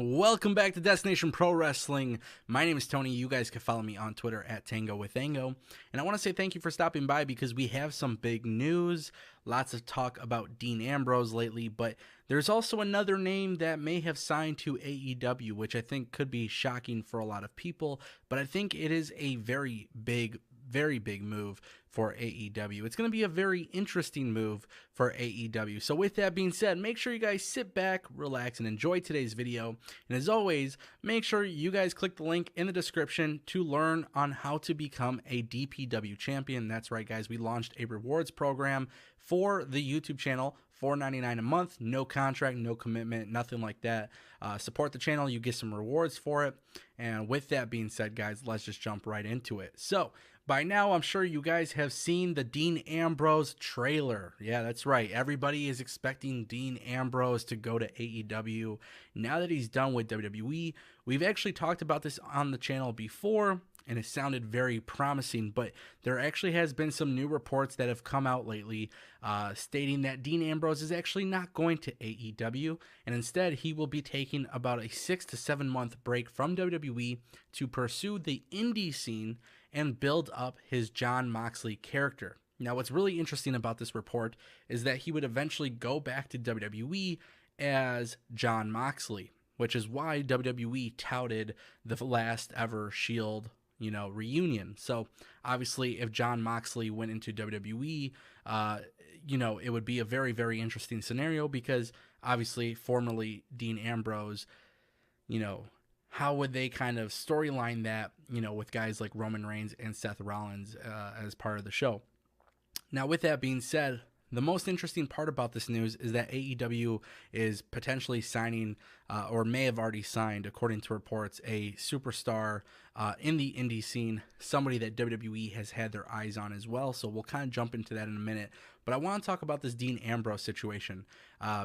Welcome back to Destination Pro Wrestling. My name is Tony. You guys can follow me on Twitter at Tango with Ango. And I want to say thank you for stopping by because we have some big news. Lots of talk about Dean Ambrose lately, but there's also another name that may have signed to AEW, which I think could be shocking for a lot of people, but I think it is a very big move for AEW. It's going to be a very interesting move for AEW. So with that being said, make sure you guys sit back, relax, and enjoy today's video. And as always, make sure you guys click the link in the description to learn on how to become a DPW champion. That's right, guys. We launched a rewards program for the YouTube channel, $4.99 a month, no contract, no commitment, nothing like that. Support the channel, you get some rewards for it. And with that being said, guys, let's just jump right into it. So by now, I'm sure you guys have seen the Dean Ambrose trailer. Yeah, that's right. Everybody is expecting Dean Ambrose to go to AEW now that he's done with WWE. We've actually talked about this on the channel before, and it sounded very promising, but there actually has been some new reports that have come out lately stating that Dean Ambrose is actually not going to AEW, and instead he will be taking about a 6 to 7 month break from WWE to pursue the indie scene and build up his Jon Moxley character. Now, what's really interesting about this report is that he would eventually go back to WWE as Jon Moxley, which is why WWE touted the last ever Shield reunion. So obviously if Jon Moxley went into WWE, it would be a very, very interesting scenario because obviously formerly Dean Ambrose, how would they kind of storyline that, with guys like Roman Reigns and Seth Rollins as part of the show? Now, with that being said, the most interesting part about this news is that AEW is potentially signing, or may have already signed, according to reports, a superstar in the indie scene, somebody that WWE has had their eyes on as well. So we'll kind of jump into that in a minute. But I want to talk about this Dean Ambrose situation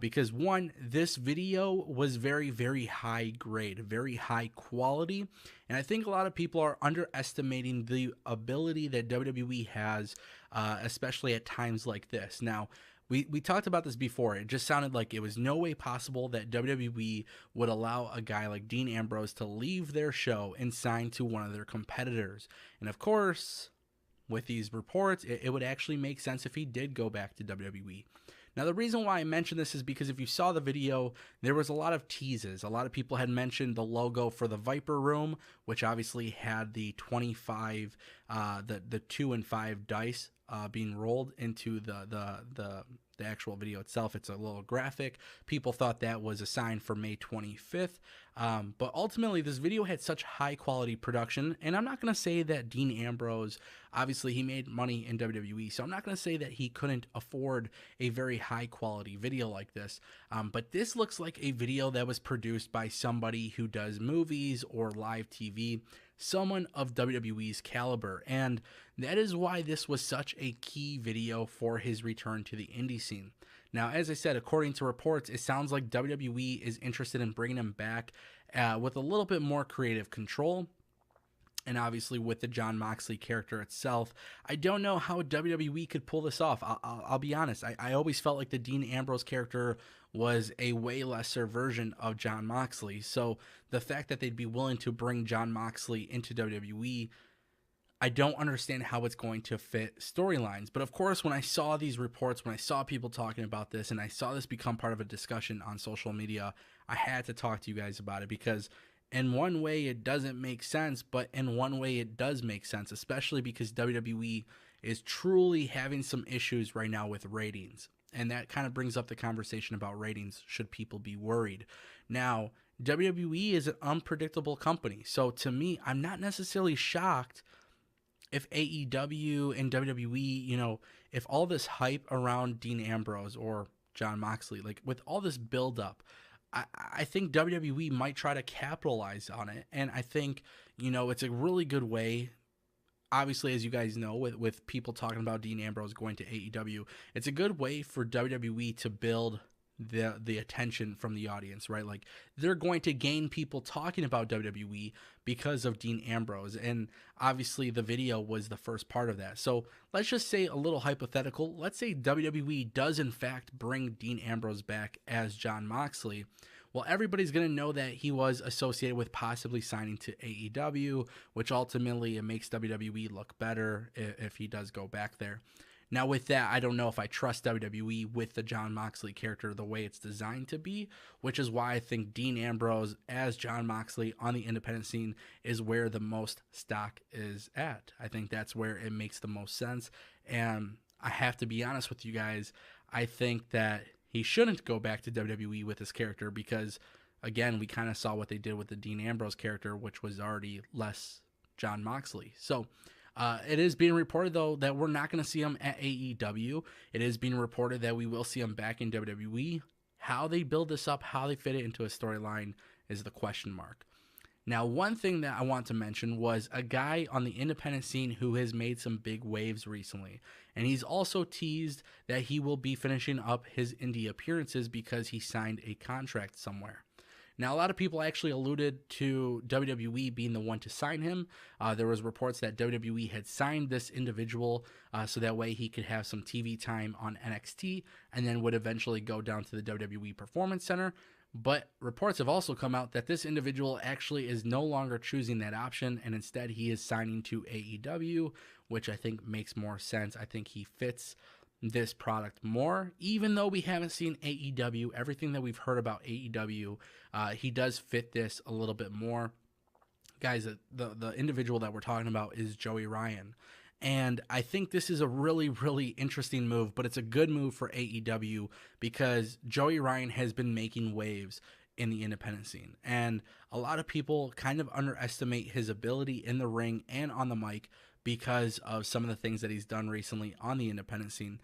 because, one, this video was very, very high grade, very high quality. And I think a lot of people are underestimating the ability that WWE has, especially at times like this. Now, we talked about this before. It just sounded like it was no way possible that WWE would allow a guy like Dean Ambrose to leave their show and sign to one of their competitors. And of course, with these reports, it would actually make sense if he did go back to WWE. Now, the reason why I mention this is because if you saw the video, there was a lot of teases. A lot of people had mentioned the logo for the Viper Room, which obviously had the 25, the 2 and 5 dice being rolled into the actual video itself. It's a little graphic. People thought that was a sign for May 25th. But ultimately, this video had such high quality production. And I'm not going to say that Dean Ambrose, obviously he made money in WWE, so I'm not going to say that he couldn't afford a very high quality video like this. But this looks like a video that was produced by somebody who does movies or live TV, someone of WWE's caliber, and that is why this was such a key video for his return to the indie scene. Now, as I said, according to reports, it sounds like WWE is interested in bringing him back with a little bit more creative control. And obviously with the Jon Moxley character itself, I don't know how WWE could pull this off. I'll be honest. I always felt like the Dean Ambrose character was a way lesser version of Jon Moxley. So the fact that they'd be willing to bring Jon Moxley into WWE, I don't understand how it's going to fit storylines. But of course, when I saw these reports, when I saw people talking about this, and I saw this become part of a discussion on social media, I had to talk to you guys about it because in one way, it doesn't make sense, but in one way, it does make sense, especially because WWE is truly having some issues right now with ratings. And that kind of brings up the conversation about ratings. Should people be worried? Now, WWE is an unpredictable company. So to me, I'm not necessarily shocked if AEW and WWE, if all this hype around Dean Ambrose or Jon Moxley, like with all this buildup, I think WWE might try to capitalize on it. And I think, it's a really good way. Obviously, as you guys know, with people talking about Dean Ambrose going to AEW, it's a good way for WWE to build the attention from the audience, right? Like they're going to gain people talking about WWE because of Dean Ambrose. And obviously the video was the first part of that. So let's just say a little hypothetical. Let's say WWE does in fact bring Dean Ambrose back as Jon Moxley. Well, everybody's going to know that he was associated with possibly signing to AEW, which ultimately it makes WWE look better if he does go back there. Now, with that, I don't know if I trust WWE with the Jon Moxley character the way it's designed to be, which is why I think Dean Ambrose as Jon Moxley on the independent scene is where the most stock is at. I think that's where it makes the most sense. And I have to be honest with you guys, I think that he shouldn't go back to WWE with his character because, again, we kind of saw what they did with the Dean Ambrose character, which was already less Jon Moxley. So, it is being reported, though, that we're not going to see him at AEW. It is being reported that we will see him back in WWE. How they build this up, how they fit it into a storyline is the question mark. Now, one thing that I want to mention was a guy on the independent scene who has made some big waves recently. And he's also teased that he will be finishing up his indie appearances because he signed a contract somewhere. Now, a lot of people actually alluded to WWE being the one to sign him. There was reports that WWE had signed this individual so that way he could have some TV time on NXT and then would eventually go down to the WWE Performance Center. But reports have also come out that this individual actually is no longer choosing that option, and instead he is signing to AEW, which I think makes more sense. I think he fits this product more, even though we haven't seen AEW. Everything that we've heard about AEW, he does fit this a little bit more. Guys, the individual that we're talking about is Joey Ryan. And I think this is a really, really interesting move, but it's a good move for AEW because Joey Ryan has been making waves in the independent scene. And a lot of people kind of underestimate his ability in the ring and on the mic because of some of the things that he's done recently on the independent scene.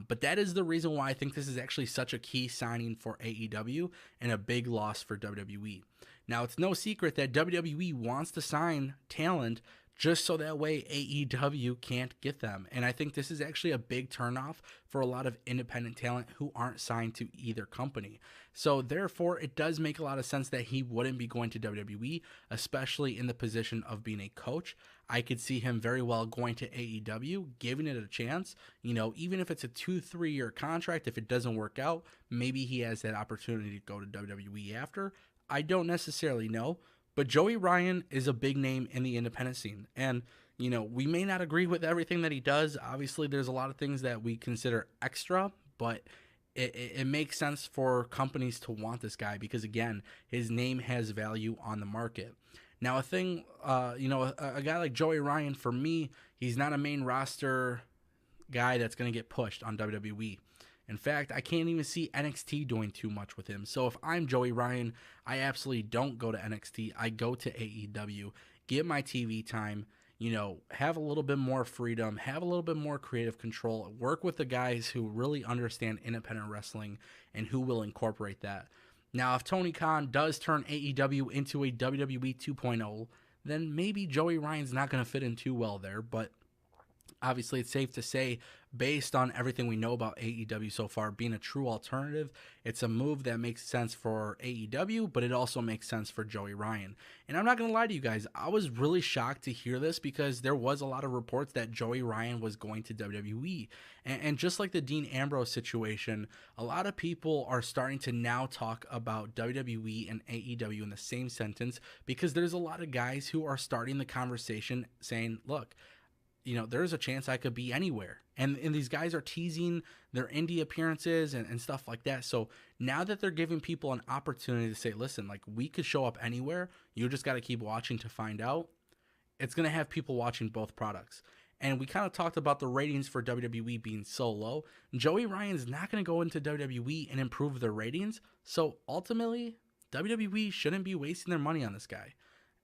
But that is the reason why I think this is actually such a key signing for AEW and a big loss for WWE. Now, it's no secret that WWE wants to sign talent just so that way AEW can't get them. And I think this is actually a big turnoff for a lot of independent talent who aren't signed to either company. So therefore, it does make a lot of sense that he wouldn't be going to WWE, especially in the position of being a coach. I could see him very well going to AEW, giving it a chance. You know, even if it's a 2-3 year contract, if it doesn't work out, maybe he has that opportunity to go to WWE after. I don't necessarily know. But Joey Ryan is a big name in the independent scene. And, you know, we may not agree with everything that he does. Obviously, there's a lot of things that we consider extra, but it makes sense for companies to want this guy because, again, his name has value on the market. Now, a guy like Joey Ryan, for me, he's not a main roster guy that's going to get pushed on WWE. In fact, I can't even see NXT doing too much with him. So if I'm Joey Ryan, I absolutely don't go to NXT. I go to AEW, get my TV time, you know, have a little bit more freedom, have a little bit more creative control, work with the guys who really understand independent wrestling and who will incorporate that. Now, if Tony Khan does turn AEW into a WWE 2.0, then maybe Joey Ryan's not going to fit in too well there, but obviously, it's safe to say, based on everything we know about AEW so far, being a true alternative, it's a move that makes sense for AEW, but it also makes sense for Joey Ryan. And I'm not going to lie to you guys, I was really shocked to hear this because there was a lot of reports that Joey Ryan was going to WWE. And just like the Dean Ambrose situation, a lot of people are starting to now talk about WWE and AEW in the same sentence because there's a lot of guys who are starting the conversation saying, look, you know, there's a chance I could be anywhere. And these guys are teasing their indie appearances and stuff like that. So now that they're giving people an opportunity to say, listen, like, we could show up anywhere. You just got to keep watching to find out. It's going to have people watching both products. And we kind of talked about the ratings for WWE being so low. Joey Ryan's not going to go into WWE and improve their ratings. So ultimately, WWE shouldn't be wasting their money on this guy.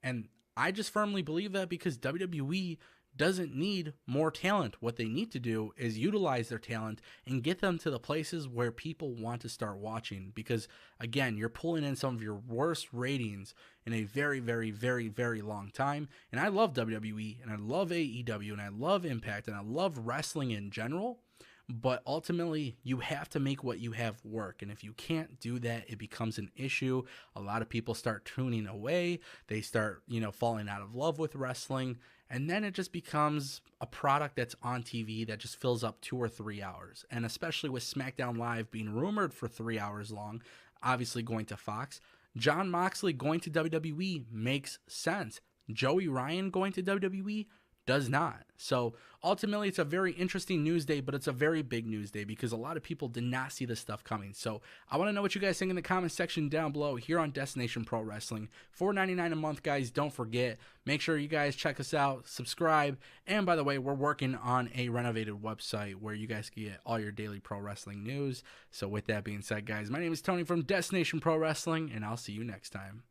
And I just firmly believe that because WWE doesn't need more talent. What they need to do is utilize their talent and get them to the places where people want to start watching. Because again, you're pulling in some of your worst ratings in a very, very, very, very long time. And I love WWE and I love AEW and I love Impact and I love wrestling in general. But ultimately, you have to make what you have work. And if you can't do that, it becomes an issue. A lot of people start tuning away. They start, falling out of love with wrestling. And then it just becomes a product that's on TV that just fills up 2 or 3 hours. And especially with SmackDown Live being rumored for 3 hours long, obviously going to Fox. Jon Moxley going to WWE makes sense. Joey Ryan going to WWE does not. So ultimately, it's a very interesting news day, but it's a very big news day because a lot of people did not see this stuff coming. So I want to know what you guys think in the comment section down below here on Destination Pro Wrestling. $4.99 a month, guys. Don't forget. Make sure you guys check us out, subscribe. And by the way, we're working on a renovated website where you guys can get all your daily pro wrestling news. So with that being said, guys, my name is Tony from Destination Pro Wrestling, and I'll see you next time.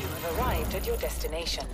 You have arrived at your destination.